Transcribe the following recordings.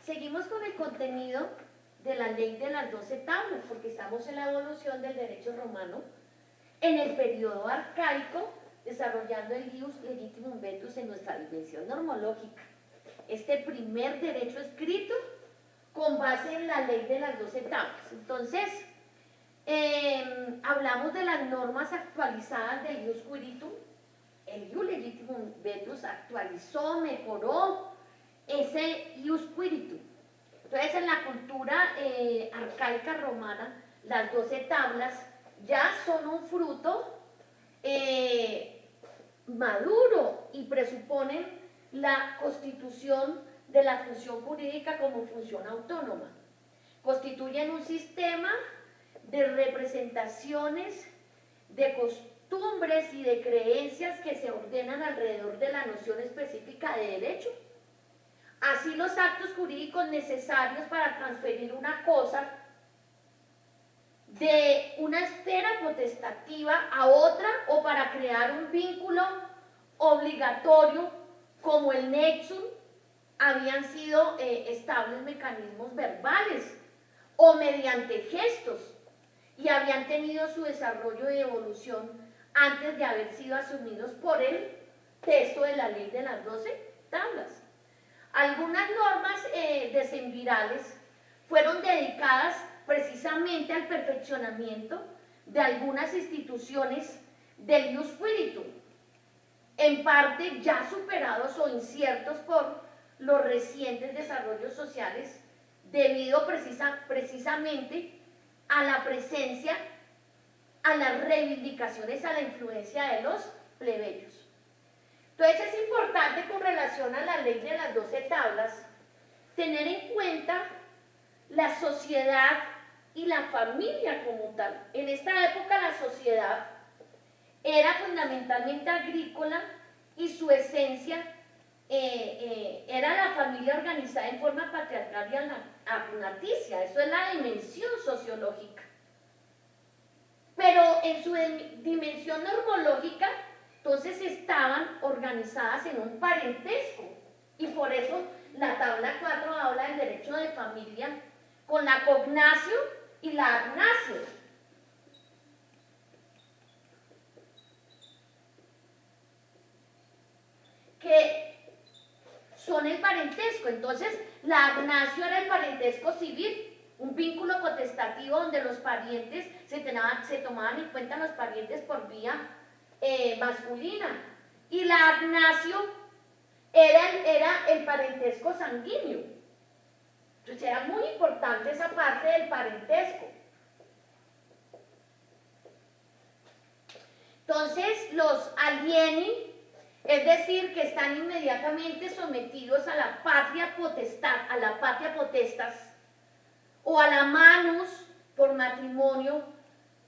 seguimos con el contenido de la ley de las 12 tablas, porque estamos en la evolución del derecho romano en el periodo arcaico, desarrollando el ius legitimum vetus en nuestra dimensión normológica. Este primer derecho escrito con base en la ley de las 12 tablas. Entonces, hablamos de las normas actualizadas del ius quiritum. El ius legitimum vetus actualizó, mejoró ese ius quiritum. Entonces, en la cultura arcaica romana, las 12 tablas ya son un fruto maduro y presuponen la constitución de la función jurídica como función autónoma. Constituyen un sistema de representaciones, de costumbres y de creencias que se ordenan alrededor de la noción específica de derecho. Así los actos jurídicos necesarios para transferir una cosa de una esfera potestativa a otra o para crear un vínculo obligatorio como el nexum habían sido estables mecanismos verbales o mediante gestos y habían tenido su desarrollo y evolución antes de haber sido asumidos por el texto de la ley de las 12 tablas. Algunas normas decemvirales fueron dedicadas precisamente al perfeccionamiento de algunas instituciones del ius quiritum, en parte ya superados o inciertos por los recientes desarrollos sociales debido precisamente a la presencia, a las reivindicaciones, a la influencia de los plebeyos. Entonces es importante con relación a la ley de las 12 tablas tener en cuenta la sociedad y la familia como tal. En esta época la sociedad era fundamentalmente agrícola y su esencia era la familia organizada en forma patriarcal y agnaticia. Eso es la dimensión sociológica. Pero en su dimensión normológica, entonces estaban organizadas en un parentesco. Y por eso la tabla 4 habla del derecho de familia con la cognatio y la agnatio. Que son el parentesco. Entonces, la agnatio era el parentesco civil, un vínculo potestativo donde los parientes se tomaban en cuenta los parientes por vía masculina. Y la agnatio era el parentesco sanguíneo. Entonces, era muy importante esa parte del parentesco. Entonces, los alieni, es decir, que están inmediatamente sometidos a la patria potestad, a la patria potestas, o a la manus por matrimonio,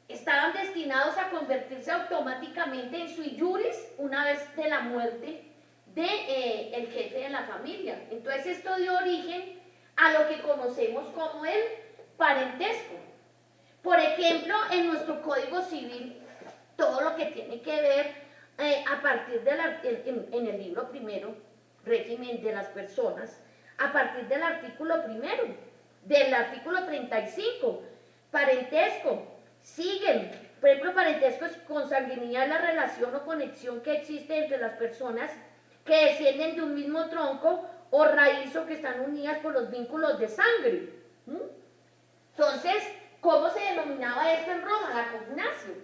estaban destinados a convertirse automáticamente en sui juris una vez de la muerte del jefe de la familia. Entonces esto dio origen a lo que conocemos como el parentesco. Por ejemplo, en nuestro Código Civil, todo lo que tiene que ver a partir en el libro primero, régimen de las personas, a partir del artículo primero, del artículo 35, parentesco, siguen, por ejemplo, parentesco es consanguinidad, la relación o conexión que existe entre las personas que descienden de un mismo tronco o raíz o que están unidas por los vínculos de sangre. Entonces, ¿cómo se denominaba esto en Roma? La cognatio.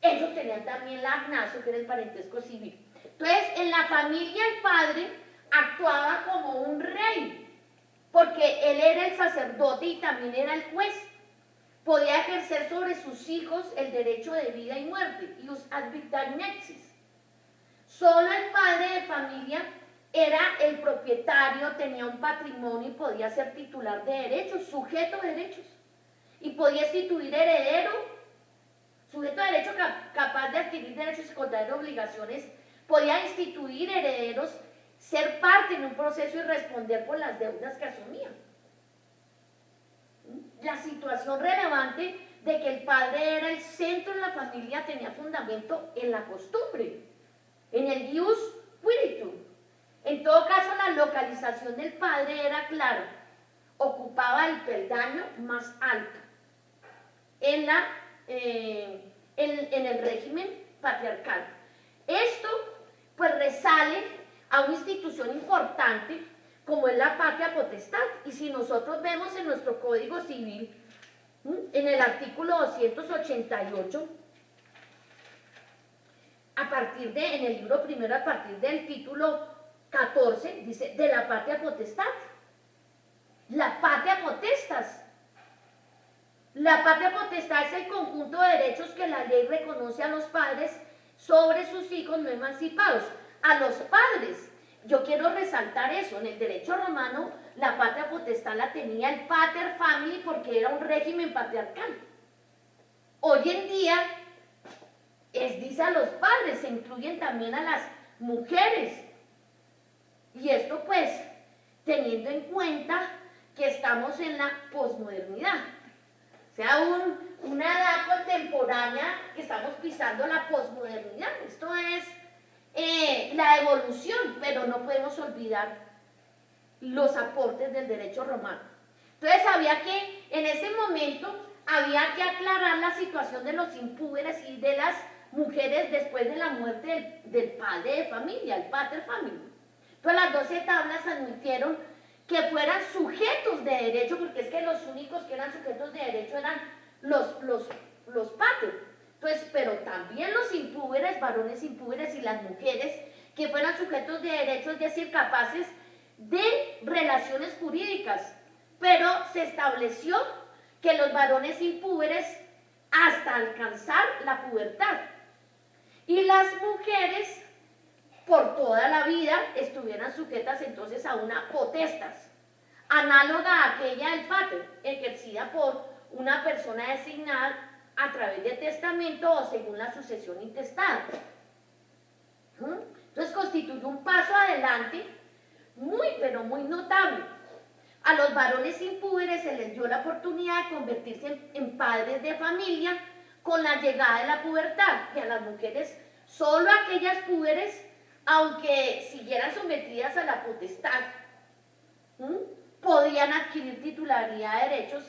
Ellos tenían también la agnatio, que era el parentesco civil. Entonces, en la familia el padre actuaba como un rey, porque él era el sacerdote y también era el juez. Podía ejercer sobre sus hijos el derecho de vida y muerte, ius ad vitam nexis. Solo el padre de familia era el propietario, tenía un patrimonio y podía ser titular de derechos, sujeto de derechos. Y podía instituir heredero, sujeto de derecho capaz de adquirir derechos y contraer obligaciones, podía instituir herederos, ser parte en un proceso y responder por las deudas que asumía. La situación relevante de que el padre era el centro de la familia tenía fundamento en la costumbre, en el ius quiritum. En todo caso, la localización del padre era clara, ocupaba el peldaño más alto en, en el régimen patriarcal. Esto pues resale a una institución importante como es la patria potestad, y si nosotros vemos en nuestro Código Civil, en el artículo 288, en el libro primero, a partir del título 14, dice, de la patria potestad. La patria potestas. La patria potestad es el conjunto de derechos que la ley reconoce a los padres sobre sus hijos no emancipados. A los padres. Yo quiero resaltar eso. En el derecho romano, la patria potestad la tenía el pater family porque era un régimen patriarcal. Hoy en día, dice a los padres, se incluyen también a las mujeres. Y esto pues, teniendo en cuenta que estamos en la posmodernidad. O sea, una edad contemporánea que estamos pisando la posmodernidad. Esto es la evolución, pero no podemos olvidar los aportes del derecho romano. Entonces había que, en ese momento, había que aclarar la situación de los impúberes y de las mujeres después de la muerte del padre de familia, el pater family. Entonces las 12 tablas admitieron que fueran sujetos de derecho, porque es que los únicos que eran sujetos de derecho eran los pater. Entonces, pero también los impúberes, varones impúberes y las mujeres que fueran sujetos de derecho, es decir, capaces de relaciones jurídicas. Pero se estableció que los varones impúberes hasta alcanzar la pubertad y las mujeres por toda la vida estuvieran sujetas entonces a una potestas, análoga a aquella del pater, ejercida por una persona designada a través de testamento o según la sucesión intestada. Entonces constituye un paso adelante muy, pero muy notable. A los varones impúberes se les dio la oportunidad de convertirse en padres de familia con la llegada de la pubertad, y a las mujeres solo aquellas púberes, aunque siguieran sometidas a la potestad, podían adquirir titularidad de derechos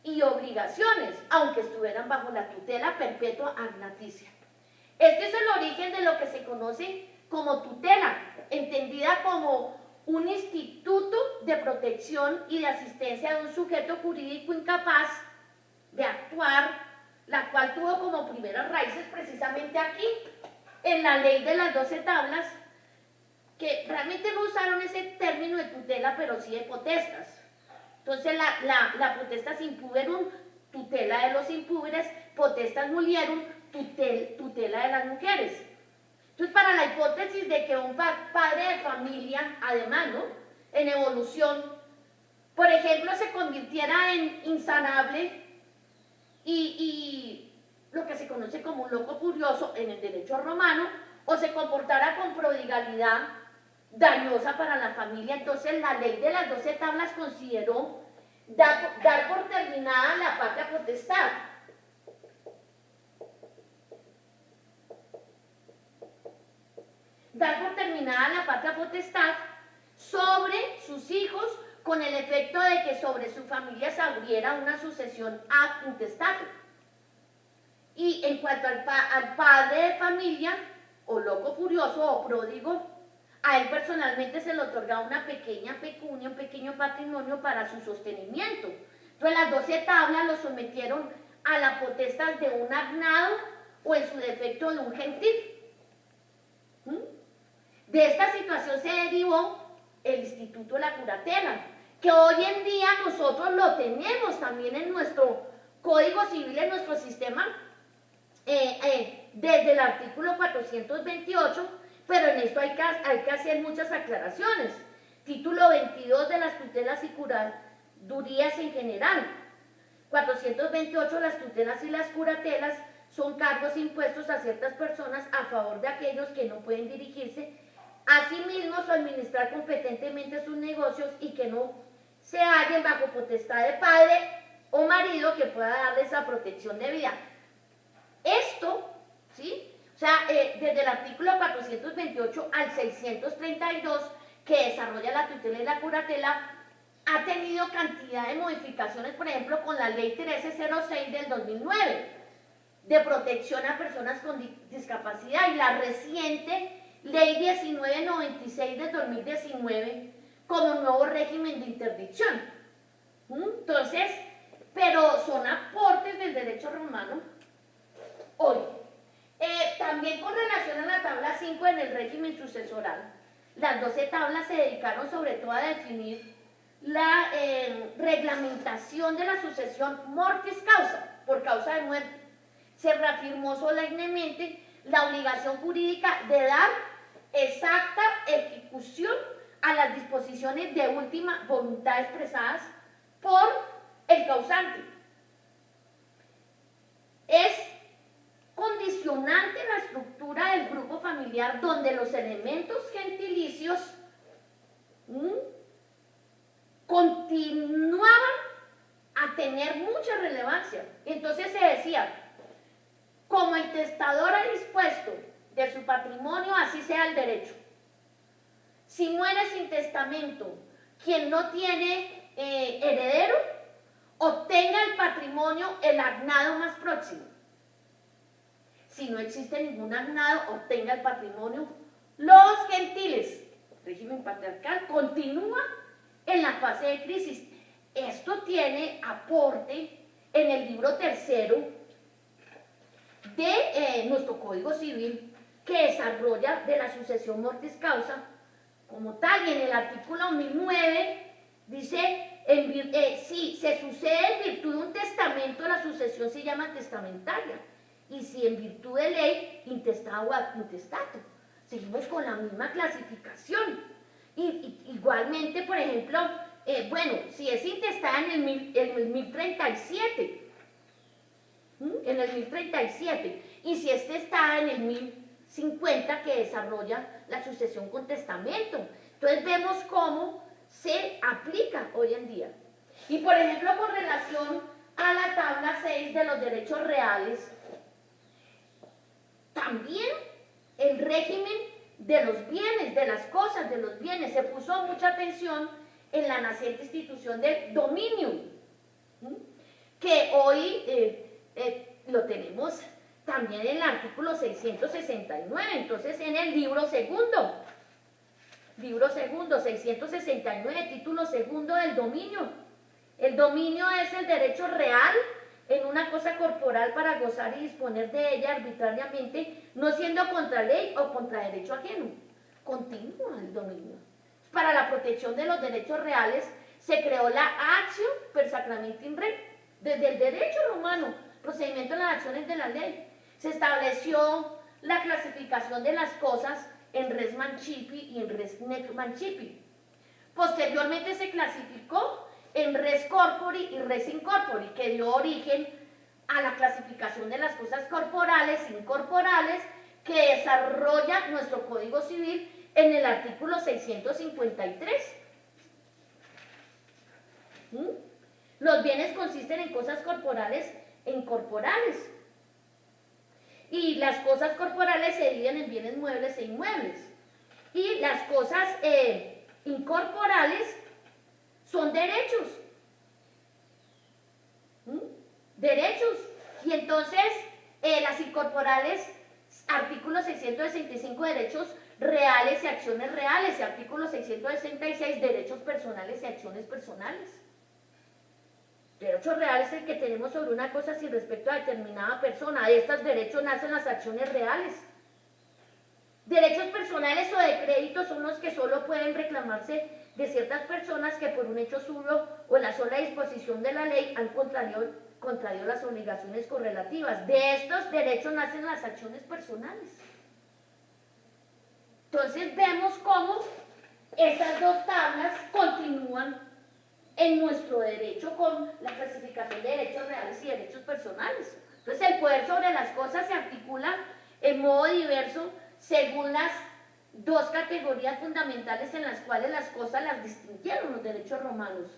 y obligaciones, aunque estuvieran bajo la tutela perpetua agnaticia. Este es el origen de lo que se conoce como tutela, entendida como un instituto de protección y de asistencia de un sujeto jurídico incapaz de actuar, la cual tuvo como primeras raíces precisamente aquí, en la ley de las 12 tablas, que realmente no usaron ese término de tutela, pero sí de potestas. Entonces la potestas impuberum, tutela de los impúberes, potestas mulierum, tutela de las mujeres. Entonces, para la hipótesis de que un padre de familia, además, ¿no?, en evolución, por ejemplo, se convirtiera en insanable y lo que se conoce como un loco furioso en el derecho romano, o se comportara con prodigalidad dañosa para la familia, entonces la ley de las 12 tablas consideró dar por terminada la patria potestad. Dar por terminada la patria potestad sobre sus hijos, con el efecto de que sobre su familia se abriera una sucesión ad intestatum. Y en cuanto al padre de familia, o loco furioso o pródigo, a él personalmente se le otorgaba una pequeña pecunia, un pequeño patrimonio para su sostenimiento. Entonces las 12 tablas lo sometieron a la potestad de un agnado o en su defecto de un gentil. De esta situación se derivó el instituto de la curatela, que hoy en día nosotros lo tenemos también en nuestro Código Civil, en nuestro sistema, desde el artículo 428, pero en esto hay que hacer muchas aclaraciones. Título 22 de las tutelas y curadurías en general. 428, las tutelas y las curatelas son cargos impuestos a ciertas personas a favor de aquellos que no pueden dirigirse a sí mismos o administrar competentemente sus negocios y que no se hallen bajo potestad de padre o marido que pueda darles la protección debida. Esto, ¿sí? O sea, desde el artículo 428 al 632 que desarrolla la tutela y la curatela, ha tenido cantidad de modificaciones, por ejemplo, con la ley 1306 del 2009, de protección a personas con discapacidad, y la reciente ley 1996 del 2019 como nuevo régimen de interdicción. Entonces, pero son aportes del derecho romano hoy. También con relación a la tabla 5 en el régimen sucesoral, las 12 tablas se dedicaron sobre todo a definir la reglamentación de la sucesión mortis causa, por causa de muerte. Se reafirmó solemnemente la obligación jurídica de dar exacta ejecución a las disposiciones de última voluntad expresadas por el causante. Es condicionante la estructura del grupo familiar donde los elementos gentilicios continuaban a tener mucha relevancia. Entonces se decía, como el testador ha dispuesto de su patrimonio, así sea el derecho. Si muere sin testamento, quien no tiene heredero, obtenga el patrimonio el agnado más próximo. Si no existe ningún agnado, obtenga el patrimonio los gentiles. El régimen patriarcal continúa en la fase de crisis. Esto tiene aporte en el libro tercero de nuestro Código Civil, que desarrolla de la sucesión mortis causa como tal, y en el artículo 1009 dice, si se sucede en virtud de un testamento, la sucesión se llama testamentaria, y si en virtud de ley, intestado o ad intestato. Seguimos con la misma clasificación. Igualmente, por ejemplo, bueno, si es intestada en el 1037, en el 1037, y si es testada en el 1050, que desarrolla la sucesión con testamento. Entonces vemos cómo se aplica hoy en día. Y por ejemplo, con relación a la tabla 6 de los derechos reales, también el régimen de los bienes, de las cosas, de los bienes, se puso mucha atención en la naciente institución del dominio, que hoy lo tenemos también en el artículo 669, entonces en el libro segundo, 669, título segundo del dominio. El dominio es el derecho real en una cosa corporal para gozar y disponer de ella arbitrariamente, no siendo contra ley o contra derecho ajeno. Continúa el dominio. Para la protección de los derechos reales se creó la actio per sacramentum rei, desde el derecho romano, procedimiento de las acciones de la ley. Se estableció la clasificación de las cosas en res mancipi y en res nec mancipi. Posteriormente se clasificó en res corpori y res incorpori, que dio origen a la clasificación de las cosas corporales e incorporales que desarrolla nuestro Código Civil en el artículo 653. Los bienes consisten en cosas corporales e incorporales. Y las cosas corporales se dividen en bienes muebles e inmuebles. Y las cosas incorporales son derechos. Derechos. Y entonces las incorporales, artículo 665, derechos reales y acciones reales, y artículo 666, derechos personales y acciones personales. Derechos reales es el que tenemos sobre una cosa sin respecto a determinada persona. De estos derechos nacen las acciones reales. Derechos personales o de crédito son los que solo pueden reclamarse de ciertas personas que por un hecho suyo o en la sola disposición de la ley han contraído las obligaciones correlativas. De estos derechos nacen las acciones personales. Entonces vemos cómo esas dos tablas continúan en nuestro derecho con la clasificación de derechos reales y derechos personales. Entonces el poder sobre las cosas se articula en modo diverso según las dos categorías fundamentales en las cuales las cosas las distinguieron los derechos romanos: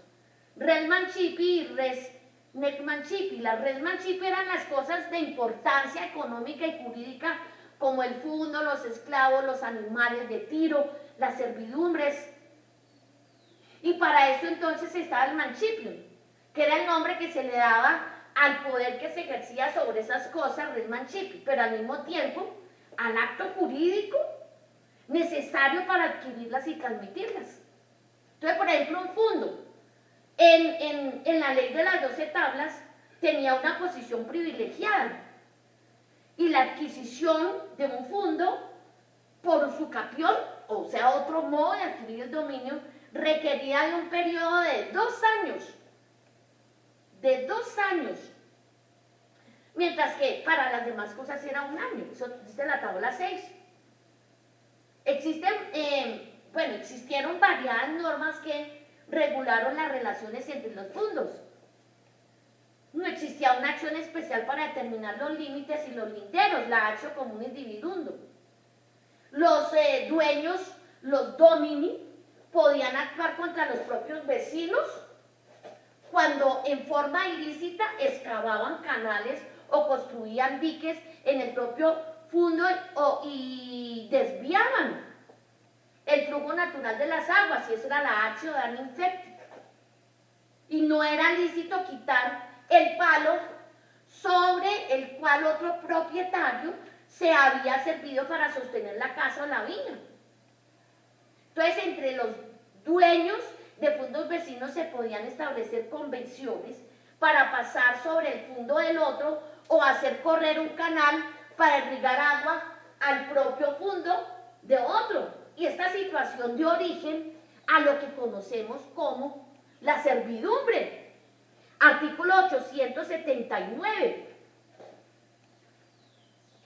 res mancipi y res nec mancipi. Las res mancipi eran las cosas de importancia económica y jurídica, como el fundo, los esclavos, los animales de tiro, las servidumbres, eso entonces estaba el mancipium, que era el nombre que se le daba al poder que se ejercía sobre esas cosas, res mancipi, pero al mismo tiempo al acto jurídico necesario para adquirirlas y transmitirlas. Entonces, por ejemplo, un fundo, en la ley de las 12 tablas, tenía una posición privilegiada, y la adquisición de un fundo por usucapión, o sea, otro modo de adquirir el dominio, requería de un periodo de 2 años, mientras que para las demás cosas era 1 año, eso dice la tabla 6. Existieron variadas normas que regularon las relaciones entre los fundos. No existía una acción especial para determinar los límites y los linderos, la actio communis dividundo. Los dueños, los domini, podían actuar contra los propios vecinos cuando en forma ilícita excavaban canales o construían diques en el propio fundo y desviaban el flujo natural de las aguas, y eso era la actio dan infecti. Y no era lícito quitar el palo sobre el cual otro propietario se había servido para sostener la casa o la viña. Entonces, entre los dueños de fundos vecinos se podían establecer convenciones para pasar sobre el fundo del otro o hacer correr un canal para irrigar agua al propio fundo de otro. Y esta situación dio origen a lo que conocemos como la servidumbre. Artículo 879.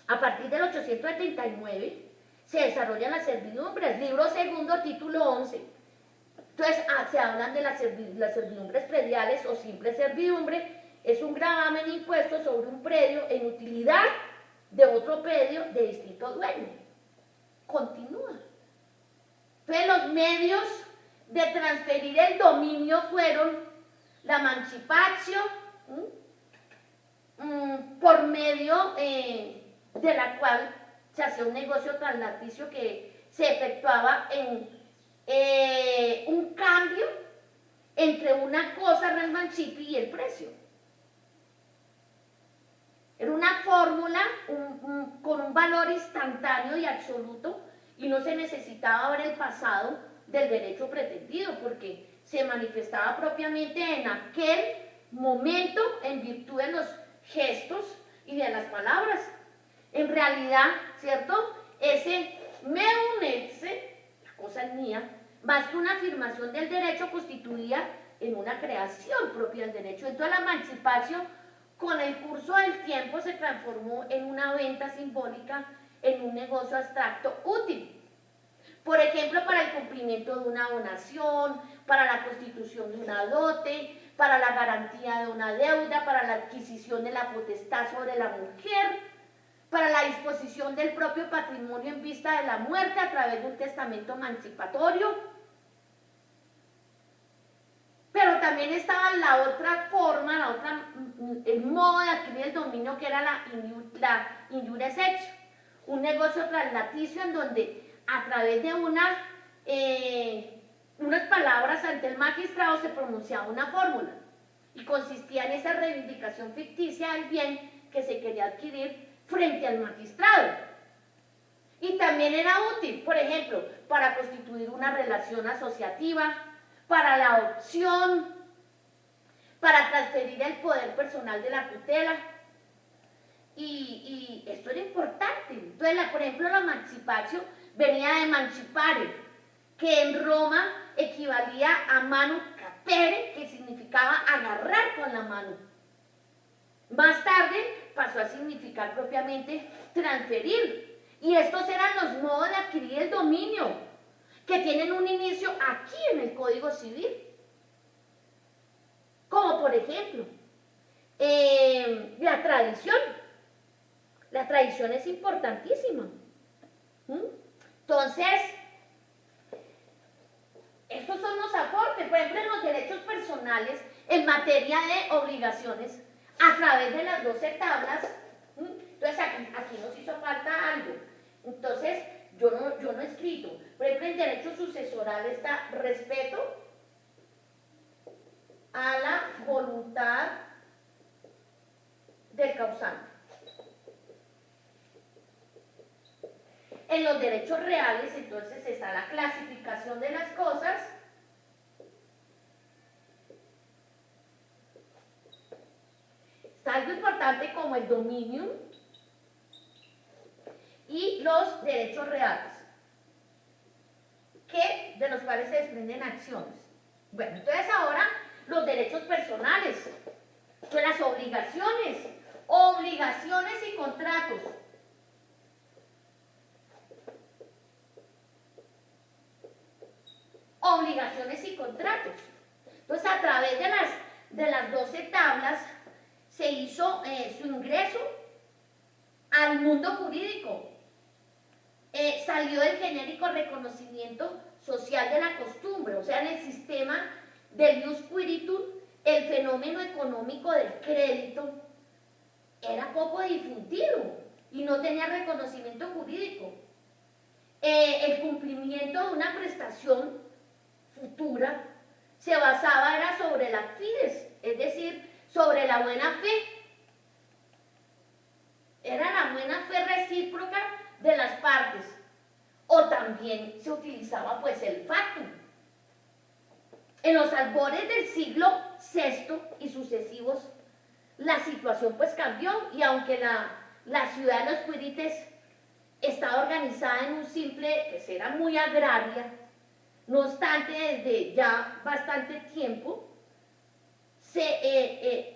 A partir del 879 se desarrollan las servidumbres, libro segundo, título 11. Entonces, se hablan de las servidumbres prediales o simple servidumbre. Es un gravamen impuesto sobre un predio en utilidad de otro predio de distinto dueño. Continúa. Entonces, los medios de transferir el dominio fueron la mancipatio, por medio de la cual se hacía un negocio translaticio que se efectuaba en un cambio entre una cosa res mancipi y el precio. Era una fórmula con un valor instantáneo y absoluto, y no se necesitaba ver el pasado del derecho pretendido, porque se manifestaba propiamente en aquel momento en virtud de los gestos y de las palabras. En realidad, ¿cierto? Ese meum esse, la cosa es mía, más que una afirmación del derecho, constituía en una creación propia del derecho. Entonces la emancipación, con el curso del tiempo, se transformó en una venta simbólica, en un negocio abstracto útil. Por ejemplo, para el cumplimiento de una donación, para la constitución de una dote, para la garantía de una deuda, para la adquisición de la potestad sobre la mujer, para la disposición del propio patrimonio en vista de la muerte a través de un testamento emancipatorio. Pero también estaba la otra forma, el modo de adquirir el dominio, que era la injures hecho, un negocio translaticio en donde a través de unas palabras ante el magistrado se pronunciaba una fórmula, y consistía en esa reivindicación ficticia del bien que se quería adquirir frente al magistrado. Y también era útil, por ejemplo, para constituir una relación asociativa, para la adopción, para transferir el poder personal de la tutela. Y esto era importante. Entonces, por ejemplo, la emancipatio venía de emancipare, que en Roma equivalía a manu capere, que significaba agarrar con la mano. Más tarde pasó a significar propiamente transferir. Y estos eran los modos de adquirir el dominio, que tienen un inicio aquí en el Código Civil. Como por ejemplo, la tradición. La tradición es importantísima. Entonces, estos son los aportes. Por ejemplo, en los derechos personales, en materia de obligaciones, a través de las 12 tablas. Entonces, aquí nos hizo falta algo. Entonces, yo no he escrito. Por ejemplo, en derecho sucesoral está respeto, voluntad del causante. En los derechos reales, entonces, está la clasificación de las cosas, está algo importante como el dominium y los derechos reales, de los cuales se desprenden acciones. Bueno, entonces ahora los derechos personales, pues las obligaciones y contratos. Obligaciones y contratos. Entonces, a través de las 12 tablas se hizo su ingreso al mundo jurídico. Salió del genérico reconocimiento social de la costumbre, o sea, en el sistema del ius quiritur, el fenómeno económico del crédito era poco difundido y no tenía reconocimiento jurídico. El cumplimiento de una prestación futura se basaba era sobre la fides, es decir, sobre la buena fe. Era la buena fe recíproca de las partes. O también se utilizaba pues el factum. En los albores del siglo VI y sucesivos, la situación pues cambió, y aunque la ciudad de los Quirites estaba organizada en un simple, pues era muy agraria, no obstante, desde ya bastante tiempo,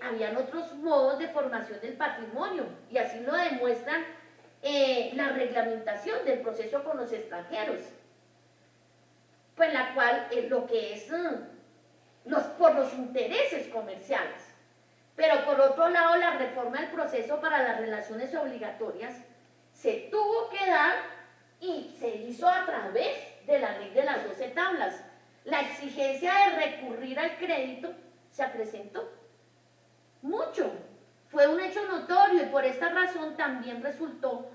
habían otros modos de formación del patrimonio, y así lo demuestran la reglamentación del proceso con los extranjeros, pues la cual lo que es por los intereses comerciales. Pero por otro lado, la reforma del proceso para las relaciones obligatorias se tuvo que dar y se hizo a través de la ley de las 12 tablas. La exigencia de recurrir al crédito se acrecentó mucho. Fue un hecho notorio, y por esta razón también resultó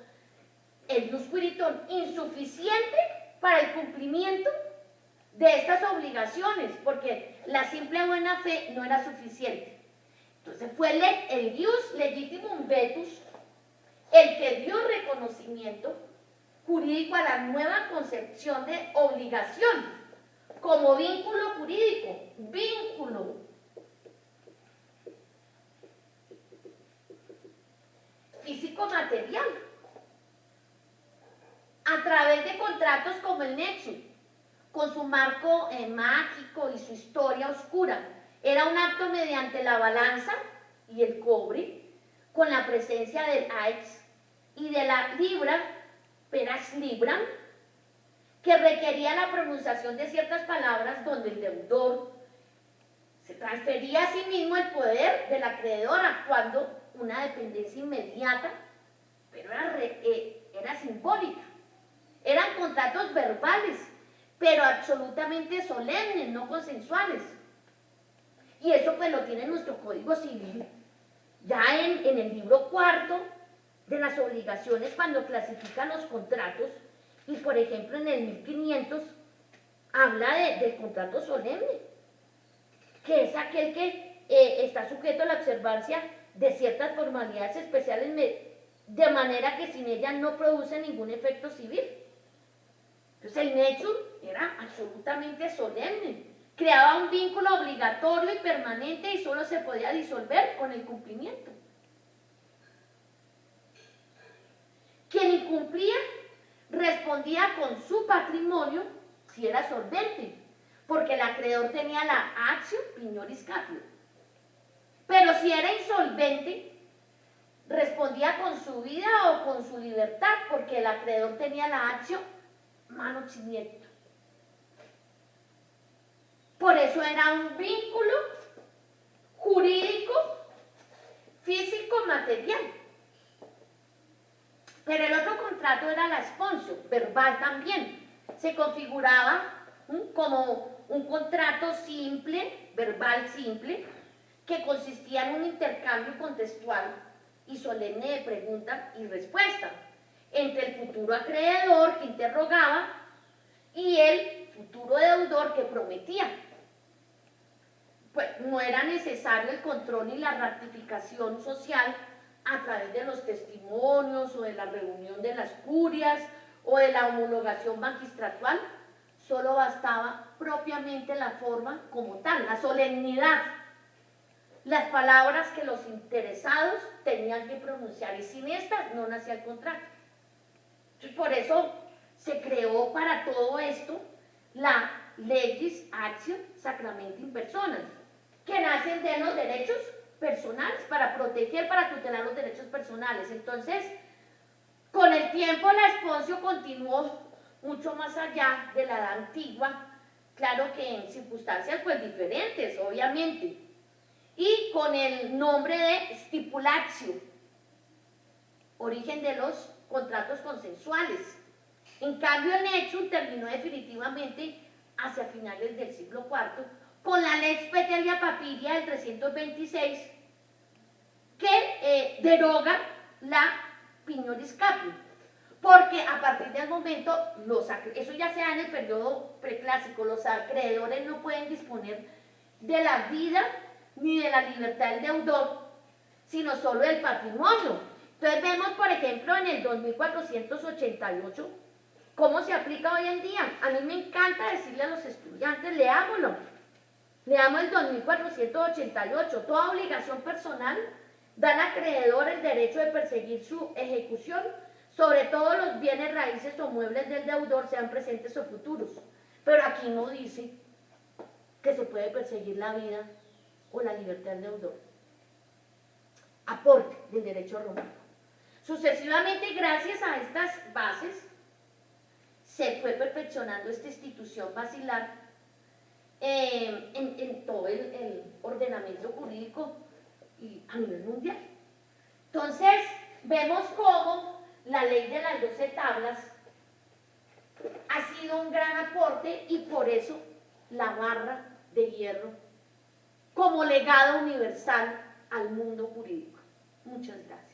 el ius quiritur insuficiente para el cumplimiento de estas obligaciones, porque la simple buena fe no era suficiente. Entonces fue el ius legitimum vetus el que dio reconocimiento jurídico a la nueva concepción de obligación como vínculo jurídico, vínculo físico-material, a través de contratos como el nexo, con su marco mágico y su historia oscura. Era un acto mediante la balanza y el cobre, con la presencia del aix y de la libra, peras libram, que requería la pronunciación de ciertas palabras donde el deudor se transfería a sí mismo el poder del acreedor, actuando una dependencia inmediata, pero era simbólica. Eran contratos verbales, pero absolutamente solemnes, no consensuales. Y eso pues lo tiene nuestro Código Civil, ya en el libro cuarto de las obligaciones, cuando clasifican los contratos, y por ejemplo en el 1500 habla del contrato solemne, que es aquel que está sujeto a la observancia de ciertas formalidades especiales, de manera que sin ellas no produce ningún efecto civil. Entonces el nexum era absolutamente solemne, creaba un vínculo obligatorio y permanente, y solo se podía disolver con el cumplimiento. Quien incumplía respondía con su patrimonio si era solvente, porque el acreedor tenía la actio pignoris capio. Pero si era insolvente, respondía con su vida o con su libertad, porque el acreedor tenía la actio mano cimiento. Por eso era un vínculo jurídico, físico, material. Pero el otro contrato era la sponsio, verbal también. Se configuraba como un contrato simple, verbal simple, que consistía en un intercambio contextual y solemne de pregunta y respuesta entre el futuro acreedor que interrogaba y el futuro deudor que prometía. pues no era necesario el control y la ratificación social a través de los testimonios o de la reunión de las curias o de la homologación magistratual, solo bastaba propiamente la forma como tal, la solemnidad, las palabras que los interesados tenían que pronunciar, y sin estas no nacía el contrato. Entonces, por eso se creó para todo esto la legis actio sacramentum personae, que nacen de los derechos personales, para proteger, para tutelar los derechos personales. Entonces, con el tiempo la Esponcio continuó mucho más allá de la edad antigua, claro que en circunstancias pues diferentes, obviamente, y con el nombre de stipulatio, origen de los contratos consensuales. En cambio, el Nexum terminó definitivamente hacia finales del siglo IV con la Lex Petelia Papiria del 326, que deroga la Pignoris Caput, porque a partir del momento, eso ya sea en el periodo preclásico, los acreedores no pueden disponer de la vida ni de la libertad del deudor, sino solo del patrimonio. Entonces vemos, por ejemplo, en el 2488, cómo se aplica hoy en día. A mí me encanta decirle a los estudiantes, leámoslo. Leamos el 2488, toda obligación personal da al acreedor el derecho de perseguir su ejecución sobre todos los bienes raíces o muebles del deudor, sean presentes o futuros. Pero aquí no dice que se puede perseguir la vida o la libertad del deudor. Aporte del derecho romano. Sucesivamente, gracias a estas bases, se fue perfeccionando esta institución basilar en todo el ordenamiento jurídico y a nivel mundial. Entonces, vemos cómo la ley de las 12 tablas ha sido un gran aporte, y por eso la barra de hierro como legado universal al mundo jurídico. Muchas gracias.